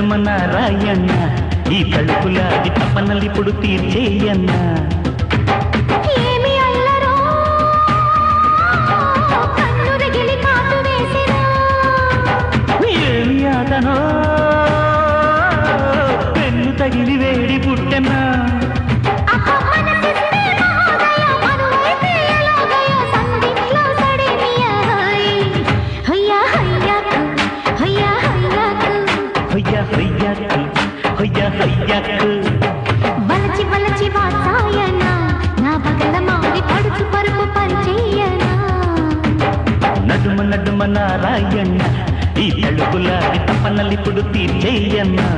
నడుమ నారాయణ ఈ తలుపులాది తపనలిప్పుడు తీర్చేయన్న ఏమి అల్లరో కన్ను రగిలి కాటు వేసినా ఏమి ఆటనో పెన్ను తగిలి వేడి పుట్టెనా వలచి వలచి వాసాయన నా పగల మారి పడుచు పరుపు పరిచయనా నడుమ నడుమ నారాయణ ఈ తలుపులాది తపనలిప్పుడు తీర్చేయన్నా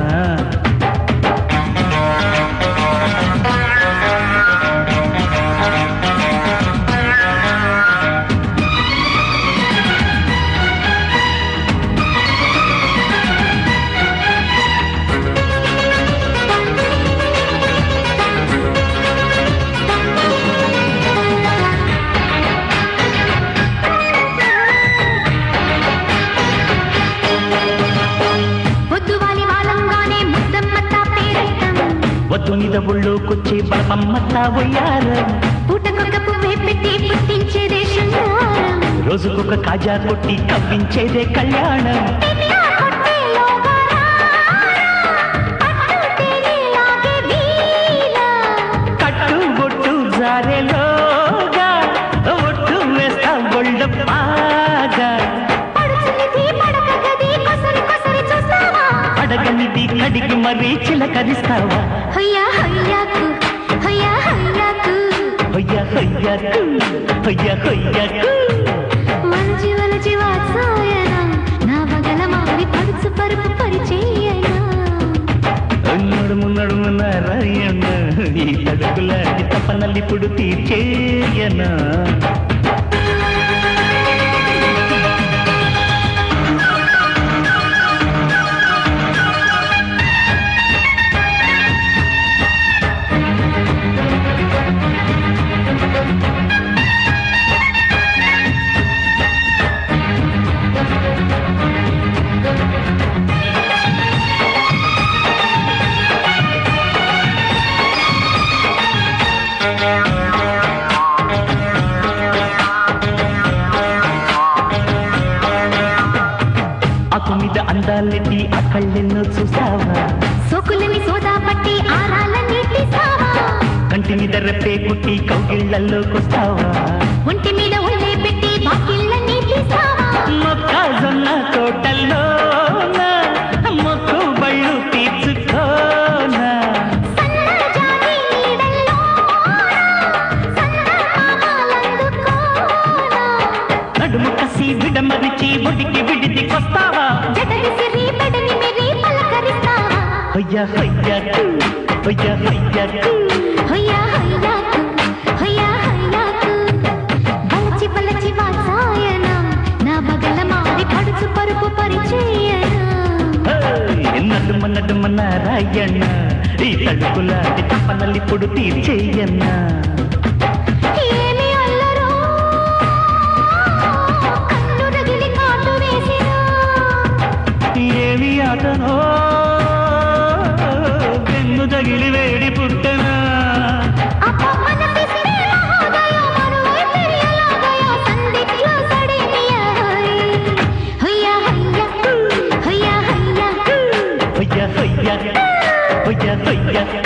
వద్దునిద ఒళ్ళోకొచ్చే బలమమ్మతా పోయారు పూటకొక పువ్వే పెట్టి పుట్టించేదే శృంగారం రోజుకొక కాజా కొట్టి కవ్వించేదే కళ్యాణం కట్టు బొట్టు జారెలోగా ఒట్టు వేస్తా ఒళ్ళ బాగా అడగనిది కడిగి మరీ చిలకరిస్తావా హయ్యా హయ్యాకు హయ్యా హయ్యాకు హయ్యా హయ్యాకు హయ్యా హయ్యాకు వలచి వలచి వాసాయన నా పగల మారి పడుచు పరుపు పరిచయనా నడుము నడుము నారాయణ ఈ తడుకులాంటి తపనలిప్పుడు తీర్చేయనా ఆకు మీద అందాలెట్టి ఆ కళ్ళెన్నో చూసావా సోకులని సోదా పట్టి ఆరాలని తీసావా కంటి మీద రెప్పే కుట్టి కౌగిళ్లలోకొస్తావా ఒంటి మీద ఒళ్ళే పెట్టి బాకిళ్ళని తీసావా మొక్కజొన్న తోటల్లో మొక్కు బళ్ళు తీర్చుకోనా సన్నజాజి నీడల్లో సన్నమామలందుకోనా నడుము కసి విడమరిచి ఒడికి విడిదికొస్తావా జడవిసిరి పెడని మెరి పలకరిస్తావా హయ్యా హయ్యాకు హయ్యా హయ్యాకు హయ్యా హయ్యాకు హయ్యా హయ్యాకు వలచి వలచి వాసాయన నా పగల మారి పడుచు పరుపు పరిచయనా నడుమ నడుమ నారాయణ ఈ తడుకులాంటి తపనలిప్పుడు తీర్చేయన్నా ఏమి అల్లరో కన్ను రగిలి కాటు వేసినా ఏమి ఆటనో పెన్ను తగిలి వేడి పుట్టనా అపమనసిస్తే మహోదయ మరువై తిరియలాగయ సందిట్లో సడినియ హయ్యా హయ్యా హయ్యా హయ్యా హయ్యా హయ్యా హయ్యా హయ్యా